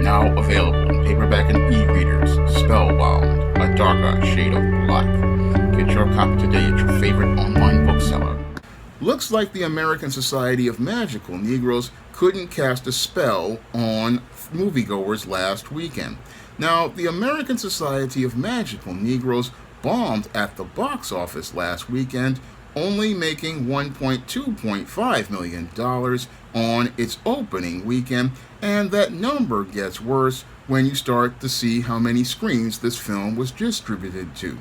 now available in paperback and e-readers. Spellbound, a darker shade of black. Get your copy today at your favorite online bookseller. Looks like the American Society of Magical Negroes couldn't cast a spell on moviegoers last weekend. Now, the American Society of Magical Negroes bombed at the box office last weekend, only making $1.2.5 million on its opening weekend, and that number gets worse when you start to see how many screens this film was distributed to.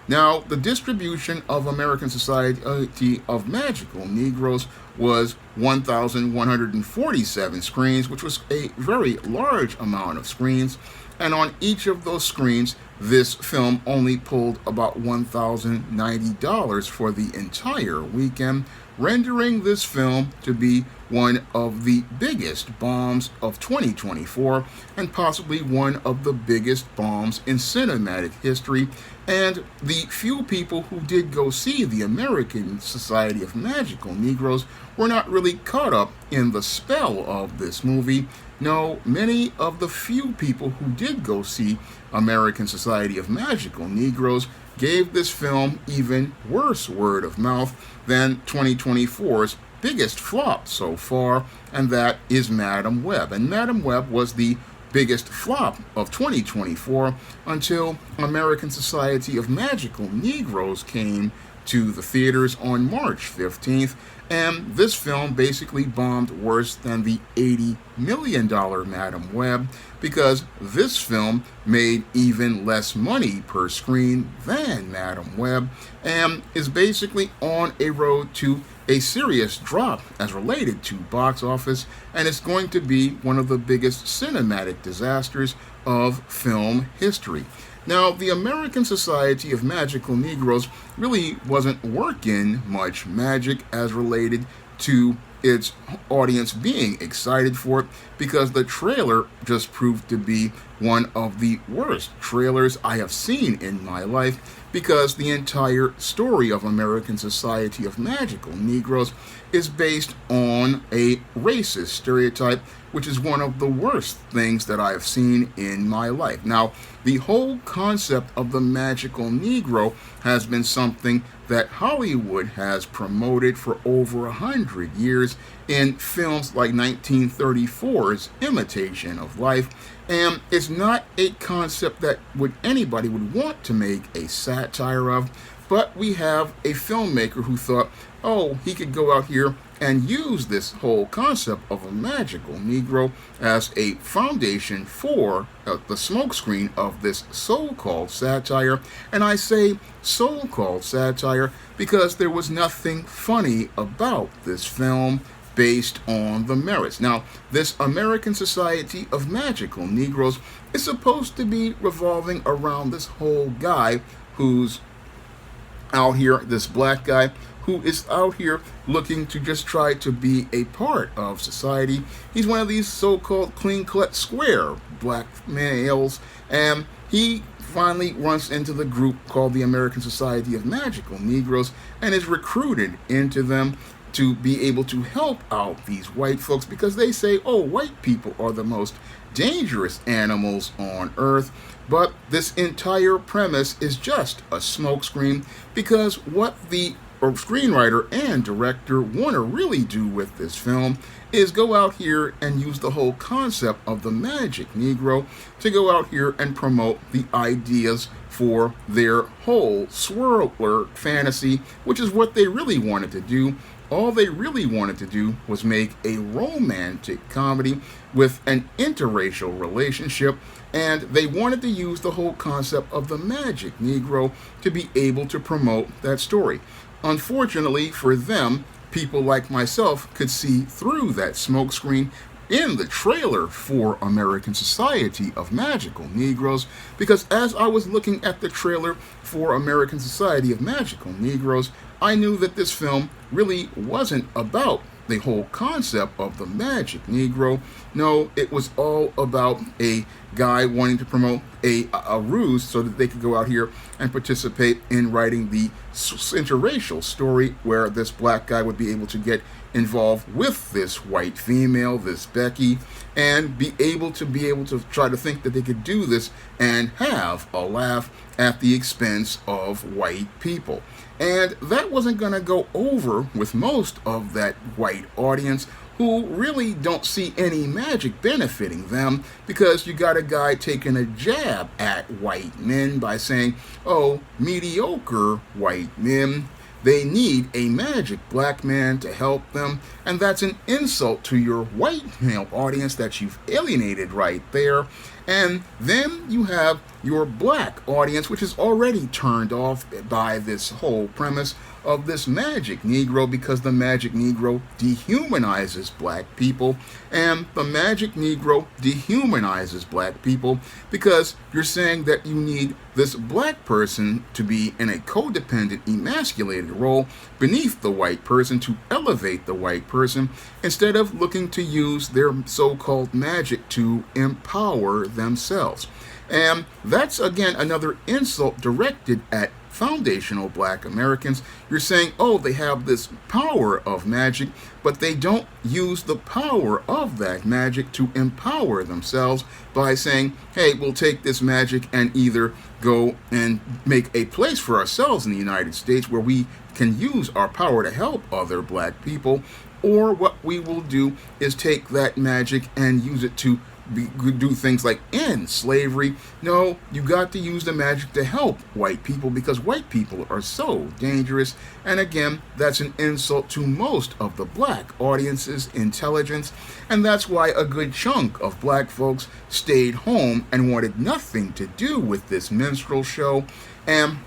Now, the distribution of American Society of Magical Negroes was 1,147 screens, which was a very large amount of screens, and on each of those screens, this film only pulled about $1,090 for the entire weekend, rendering this film to be one of the biggest bombs of 2024 and possibly one of the biggest bombs in cinematic history. And the few people who did go see the American Society of Magical Negroes were not really caught up in the spell of this movie. No, many of the few people who did go see American Society of Magical Negroes gave this film even worse word of mouth than 2024's biggest flop so far, and that is Madam Web. And Madam Web was the biggest flop of 2024 until American Society of Magical Negroes came to the theaters on March 15th, and this film basically bombed worse than the $80 million Madam Web, because this film made even less money per screen than Madam Web, and is basically on a road to a serious drop as related to box office, and it's going to be one of the biggest cinematic disasters of film history. Now, the American Society of Magical Negroes really wasn't working much magic as related to its audience being excited for it, because the trailer just proved to be one of the worst trailers I have seen in my life, because the entire story of American Society of Magical Negroes is based on a racist stereotype, which is one of the worst things that I have seen in my life. Now, the whole concept of the magical Negro has been something that Hollywood has promoted for over 100 years in films like 1934's Imitation of Life, and it's not a concept that anybody would want to make a satire of, but we have a filmmaker who thought, oh, he could go out here and use this whole concept of a magical Negro as a foundation for the smokescreen of this so-called satire. And I say so-called satire because there was nothing funny about this film based on the merits. Now, this American Society of Magical Negroes is supposed to be revolving around this whole guy who's out here, this black guy who is out here looking to just try to be a part of society. He's one of these so-called clean-cut square black males, and he finally runs into the group called the American Society of Magical Negroes and is recruited into them to be able to help out these white folks, because they say, oh, white people are the most dangerous animals on earth. But this entire premise is just a smokescreen, because what the screenwriter and director want to really do with this film is go out here and use the whole concept of the magic Negro to go out here and promote the ideas for their whole swirler fantasy, which is what they really wanted to do. All they really wanted to do was make a romantic comedy with an interracial relationship, and they wanted to use the whole concept of the magic Negro to be able to promote that story. Unfortunately for them, people like myself could see through that smokescreen in the trailer for American Society of Magical Negroes, because as I was looking at the trailer for American Society of Magical Negroes, I knew that this film really wasn't about the whole concept of the magic Negro. No, it was all about a guy wanting to promote a ruse so that they could go out here and participate in writing the interracial story where this black guy would be able to get involved with this white female, this Becky, and be able to try to think that they could do this and have a laugh at the expense of white people. And that wasn't going to go over with most of that white audience, who really don't see any magic benefiting them, because you got a guy taking a jab at white men by saying, oh, mediocre white men, they need a magic black man to help them, and that's an insult to your white male audience that you've alienated right there. And then you have your black audience, which is already turned off by this whole premise of this magic Negro, because the magic Negro dehumanizes black people, and the magic Negro dehumanizes black people because you're saying that you need this black person to be in a codependent, emasculated role beneath the white person to elevate the white person, instead of looking to use their so-called magic to empower themselves. And that's, again, another insult directed at foundational black Americans. You're saying, oh, they have this power of magic, but they don't use the power of that magic to empower themselves by saying, hey, we'll take this magic and either go and make a place for ourselves in the United States where we can use our power to help other black people, or what we will do is take that magic and use it to do things like end slavery. No, you got to use the magic to help white people, because white people are so dangerous. And again, that's an insult to most of the black audience's intelligence, and that's why a good chunk of black folks stayed home and wanted nothing to do with this minstrel show. And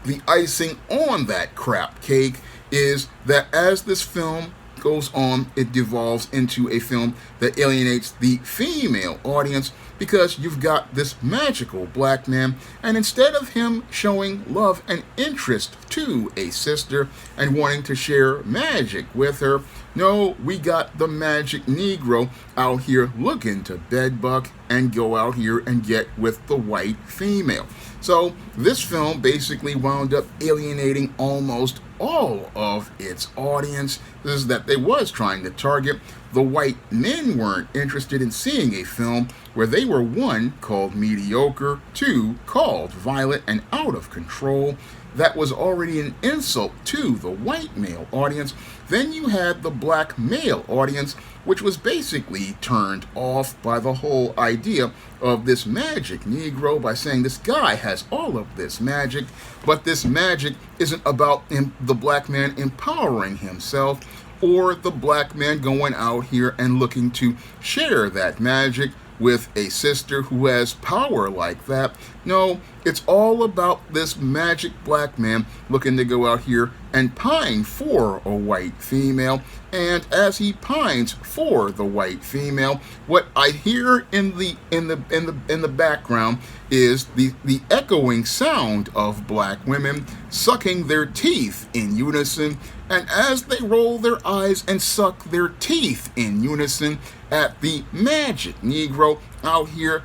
the icing on that crap cake is that as this film goes on, it devolves into a film that alienates the female audience, because you've got this magical black man, and instead of him showing love and interest to a sister and wanting to share magic with her, no, we got the magic Negro out here looking to bedbuck and go out here and get with the white female. So this film basically wound up alienating almost all of its audience. This is that they was trying to target. The white men weren't interested in seeing a film where they were, one, called mediocre, two, called violent and out of control. That was already an insult to the white male audience. Then you had the black male audience, which was basically turned off by the whole idea of this magic Negro, by saying this guy has all of this magic, but this magic isn't about the black man empowering himself, or the black man going out here and looking to share that magic with a sister who has power like that. No, it's all about this magic black man looking to go out here and pine for a white female. And as he pines for the white female, what I hear in the background is the echoing sound of black women sucking their teeth in unison. And as they roll their eyes and suck their teeth in unison at the magic Negro out here,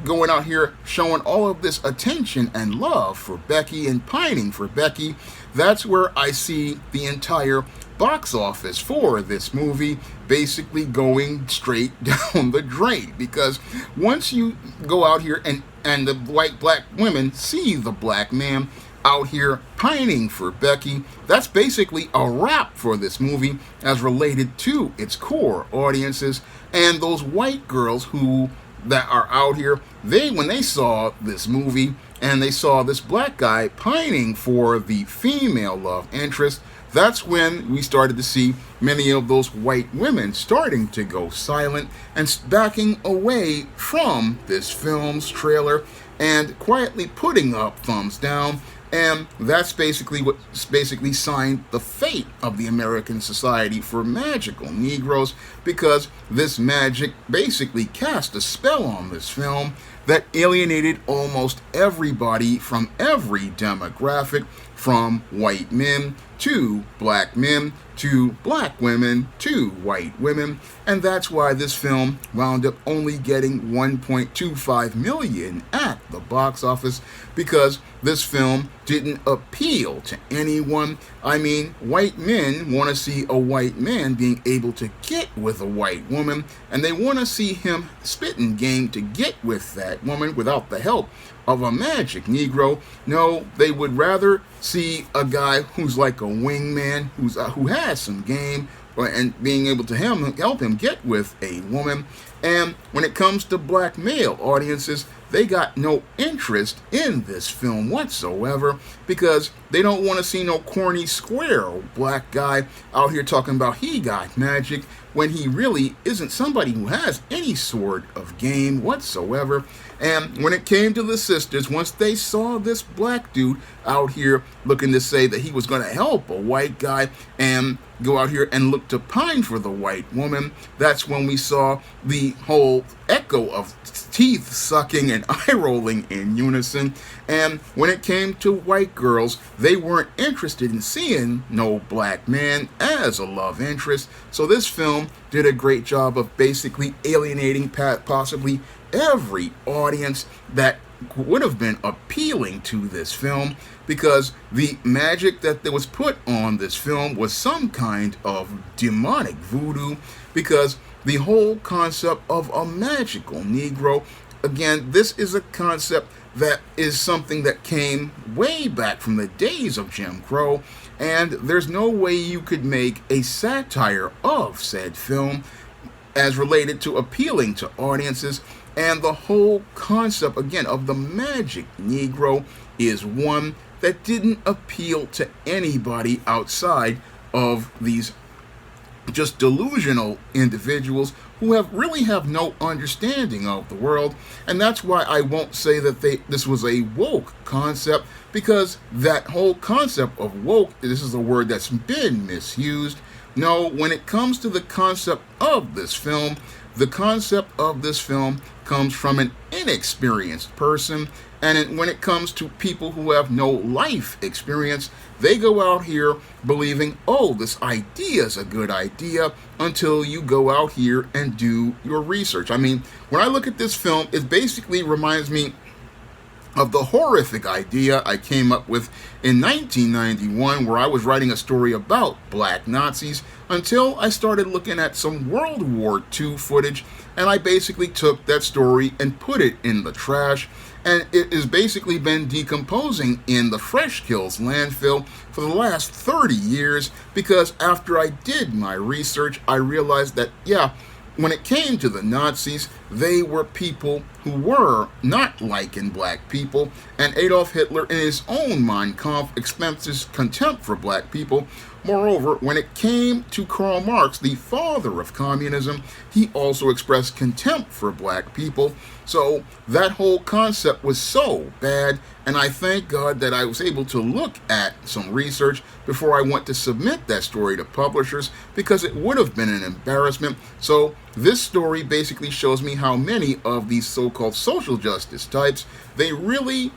going out here showing all of this attention and love for Becky and pining for Becky, that's where I see the entire box office for this movie basically going straight down the drain. Because once you go out here and the white black women see the black man out here pining for Becky, that's basically a wrap for this movie as related to its core audiences. And those white girls that are out here, when they saw this movie and they saw this black guy pining for the female love interest, that's when we started to see many of those white women starting to go silent and backing away from this film's trailer and quietly putting up thumbs down. And that's basically what signed the fate of the American Society for Magical Negroes, because this magic basically cast a spell on this film that alienated almost everybody from every demographic, from white men to black men to black women to white women, and that's why this film wound up only getting 1.25 million at the box office, because this film didn't appeal to anyone. I mean, white men want to see a white man being able to get with a white woman, and they want to see him spitting game to get with that woman without the help of a magic Negro. No, they would rather see a guy who's like a wingman, who has some game, and being able to help him get with a woman. And when it comes to black male audiences, they got no interest in this film whatsoever, because they don't want to see no corny square old black guy out here talking about he got magic when he really isn't somebody who has any sort of game whatsoever. And when it came to the sisters, once they saw this black dude out here looking to say that he was going to help a white guy and go out here and look to pine for the white woman, that's when we saw the whole echo of teeth sucking and eye rolling in unison. And when it came to white girls, they weren't interested in seeing no black man as a love interest. So this film did a great job of basically alienating possibly every audience that would have been appealing to this film, because the magic that was put on this film was some kind of demonic voodoo, because the whole concept of a magical Negro, again, this is a concept that is something that came way back from the days of Jim Crow, and there's no way you could make a satire of said film as related to appealing to audiences. And the whole concept, again, of the magic Negro is one that didn't appeal to anybody outside of these just delusional individuals who really have no understanding of the world. And that's why I won't say that this was a woke concept, because that whole concept of woke, this is a word that's been misused. No, when it comes to the concept of this film, the concept of this film comes from an inexperienced person, and when it comes to people who have no life experience, they go out here believing, oh, this idea is a good idea, until you go out here and do your research. I mean, when I look at this film, it basically reminds me of the horrific idea I came up with in 1991, where I was writing a story about black Nazis, until I started looking at some World War II footage, and I basically took that story and put it in the trash, and it has basically been decomposing in the Fresh Kills landfill for the last 30 years, because after I did my research, I realized that, yeah, when it came to the Nazis, they were people who were not liking black people, and Adolf Hitler, in his own Mein Kampf, expresses contempt for black people. Moreover, when it came to Karl Marx, the father of communism, he also expressed contempt for black people. So that whole concept was so bad, and I thank God that I was able to look at some research before I went to submit that story to publishers, because it would have been an embarrassment. So this story basically shows me how many of these so-called social justice types, they really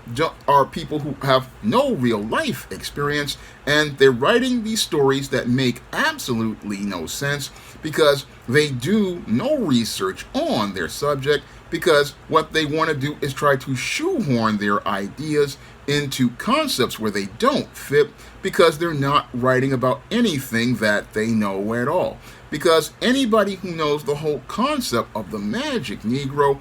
are people who have no real life experience, and they're writing these stories that make absolutely no sense, because they do no research on their subject, because what they want to do is try to shoehorn their ideas into concepts where they don't fit, because they're not writing about anything that they know at all. Because anybody who knows the whole concept of the magic Negro,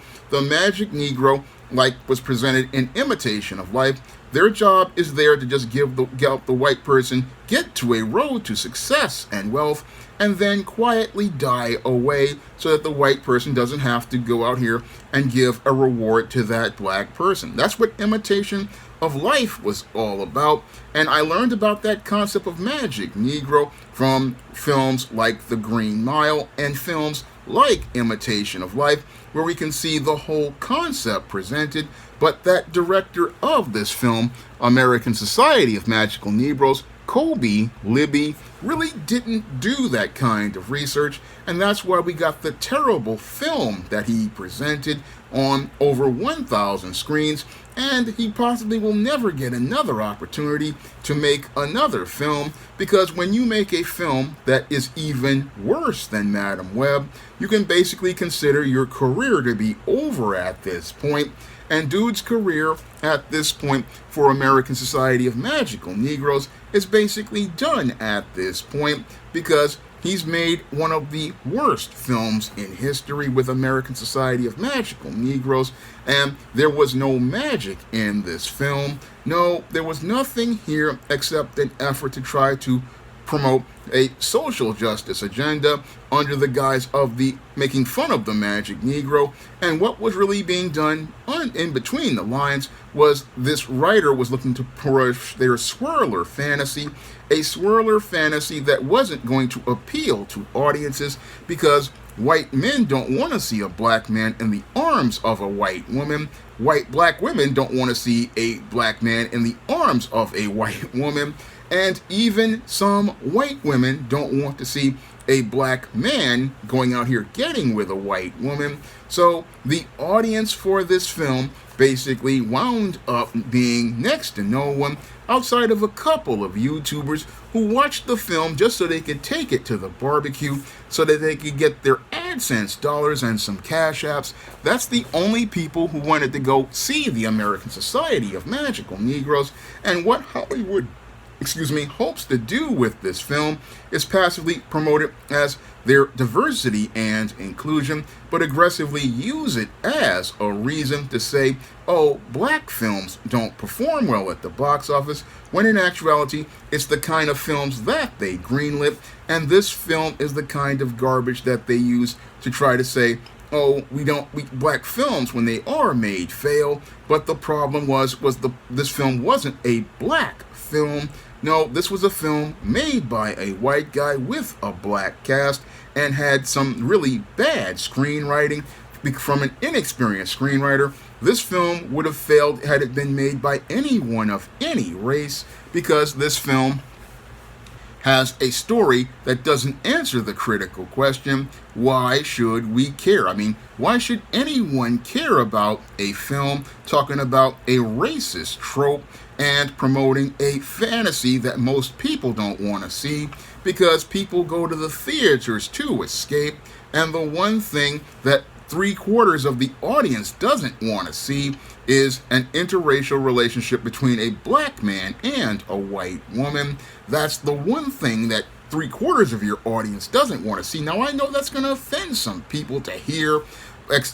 like was presented in Imitation of Life, their job is there to just help the white person get to a road to success and wealth, and then quietly die away, so that the white person doesn't have to go out here and give a reward to that black person. That's what Imitation of Life was all about, and I learned about that concept of magic Negro from films like The Green Mile and films like Imitation of Life, where we can see the whole concept presented. But that director of this film, American Society of Magical Negroes, Kobe Libby, really didn't do that kind of research, and that's why we got the terrible film that he presented on over 1,000 screens, and he possibly will never get another opportunity to make another film, because when you make a film that is even worse than Madam Web, you can basically consider your career to be over at this point. And dude's career at this point for American Society of Magical Negroes is basically done at this point, because he's made one of the worst films in history with American Society of Magical Negroes, and there was no magic in this film. No, there was nothing here except an effort to try to promote a social justice agenda under the guise of the making fun of the Magic Negro. And what was really being done in between the lines was this writer was looking to push their swirler fantasy, a swirler fantasy that wasn't going to appeal to audiences, because white men don't want to see a black man in the arms of a white woman. Black women don't want to see a black man in the arms of a white woman. And even some white women don't want to see a black man going out here getting with a white woman. So the audience for this film basically wound up being next to no one outside of a couple of YouTubers who watched the film just so they could take it to the barbecue, so that they could get their AdSense dollars and some cash apps. That's the only people who wanted to go see the American Society of Magical Negroes. And what Hollywood hopes to do with this film is passively promote it as their diversity and inclusion, but aggressively use it as a reason to say, oh, black films don't perform well at the box office, when in actuality, it's the kind of films that they greenlit, and this film is the kind of garbage that they use to try to say, oh, black films, when they are made, fail. But the problem was this film wasn't a black film. No, this was a film made by a white guy with a black cast, and had some really bad screenwriting from an inexperienced screenwriter. This film would have failed had it been made by anyone of any race, because this film has a story that doesn't answer the critical question, why should we care? I mean, why should anyone care about a film talking about a racist trope and promoting a fantasy that most people don't want to see? Because people go to the theaters to escape, and the one thing that 3/4 of the audience doesn't want to see is an interracial relationship between a black man and a white woman. That's the one thing that 3/4 of your audience doesn't want to see. Now, I know that's going to offend some people to hear,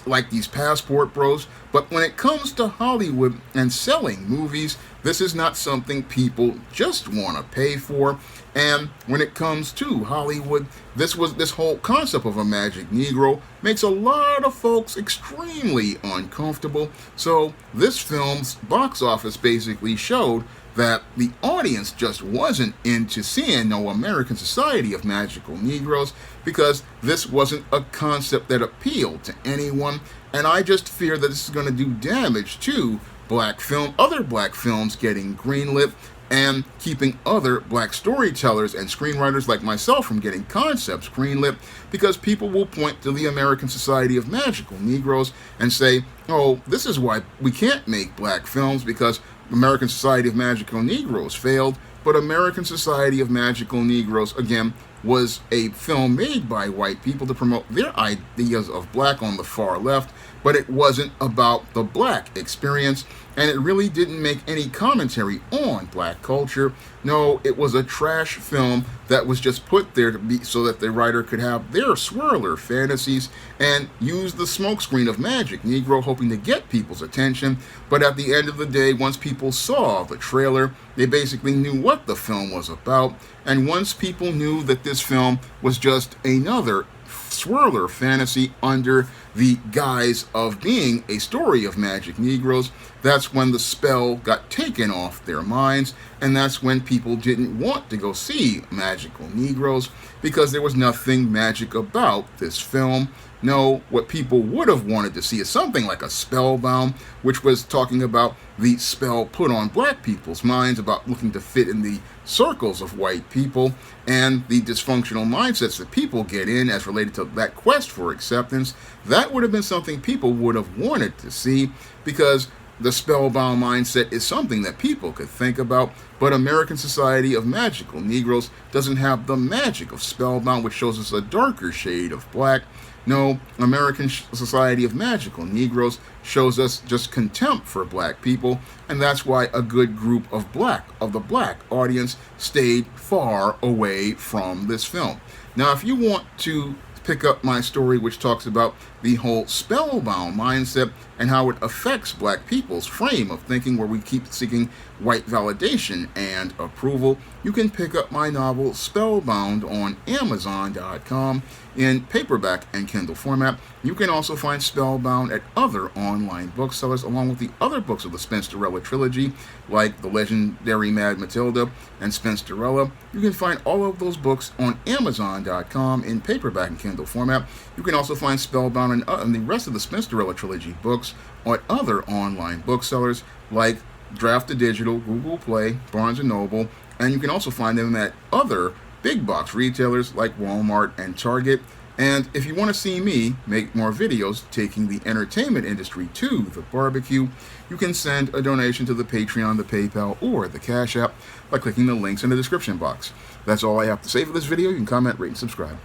like these passport bros, but when it comes to Hollywood and selling movies, this is not something people just want to pay for. And when it comes to Hollywood, this whole concept of a Magic Negro makes a lot of folks extremely uncomfortable. So this film's box office basically showed that the audience just wasn't into seeing no American Society of Magical Negroes, because this wasn't a concept that appealed to anyone. And I just fear that this is going to do damage to other black films getting greenlit, and keeping other black storytellers and screenwriters like myself from getting concepts greenlit, because people will point to the American Society of Magical Negroes and say, oh, this is why we can't make black films, because American Society of Magical Negroes failed. But American Society of Magical Negroes, again, was a film made by white people to promote their ideas of black on the far left, but it wasn't about the black experience, and it really didn't make any commentary on black culture. No, it was a trash film that was just put there to be so that the writer could have their swirler fantasies and use the smokescreen of Magic Negro, hoping to get people's attention. But at the end of the day, once people saw the trailer, they basically knew what the film was about. And once people knew that this film was just another swirler fantasy under the guise of being a story of magic Negroes, that's when the spell got taken off their minds, and that's when people didn't want to go see Magical Negroes because there was nothing magic about this film. No, what people would have wanted to see is something like a Spellbound, which was talking about the spell put on black people's minds about looking to fit in the circles of white people and the dysfunctional mindsets that people get in as related to that quest for acceptance. That would have been something people would have wanted to see because the spellbound mindset is something that people could think about, but American Society of Magical Negroes doesn't have the magic of Spellbound, which shows us a darker shade of black. No, American Society of Magical Negroes shows us just contempt for black people, and that's why a good group of the black audience stayed far away from this film. Now, if you want to pick up my story, which talks about the whole spellbound mindset and how it affects black people's frame of thinking, where we keep seeking white validation and approval, you can pick up my novel Spellbound on Amazon.com in paperback and Kindle format. You can also find Spellbound at other online booksellers, along with the other books of the Spinsterella trilogy, like The Legendary Mad Matilda and Spinsterella. You can find all of those books on Amazon.com in paperback and Kindle format. You can also find Spellbound and the rest of the Spinsterella trilogy books on other online booksellers like Draft to Digital, Google Play, Barnes & Noble, and you can also find them at other big box retailers like Walmart and Target. And if you want to see me make more videos taking the entertainment industry to the barbecue, you can send a donation to the Patreon, the PayPal, or the Cash App by clicking the links in the description box. That's all I have to say for this video. You can comment, rate, and subscribe.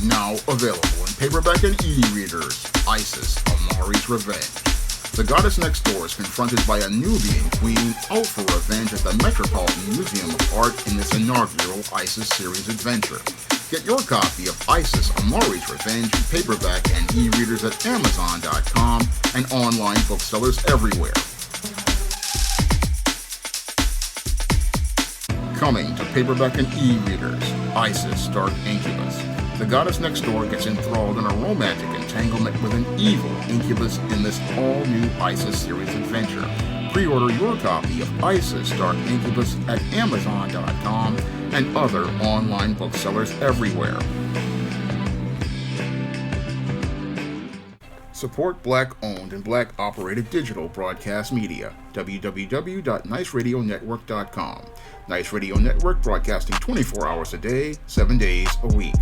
Now available in paperback and e-readers, Isis, Amari's Revenge. The goddess next door is confronted by a Nubian queen out for revenge at the Metropolitan Museum of Art in this inaugural Isis series adventure. Get your copy of Isis, Amari's Revenge in paperback and e-readers at Amazon.com and online booksellers everywhere. Coming to paperback and e-readers, Isis, Dark Incubus. The goddess next door gets enthralled in a romantic entanglement with an evil incubus in this all-new Isis series adventure. Pre-order your copy of Isis, Dark Incubus at Amazon.com and other online booksellers everywhere. Support Black-owned and Black-operated digital broadcast media. www.niceradionetwork.com. Nice Radio Network, broadcasting 24 hours a day, 7 days a week.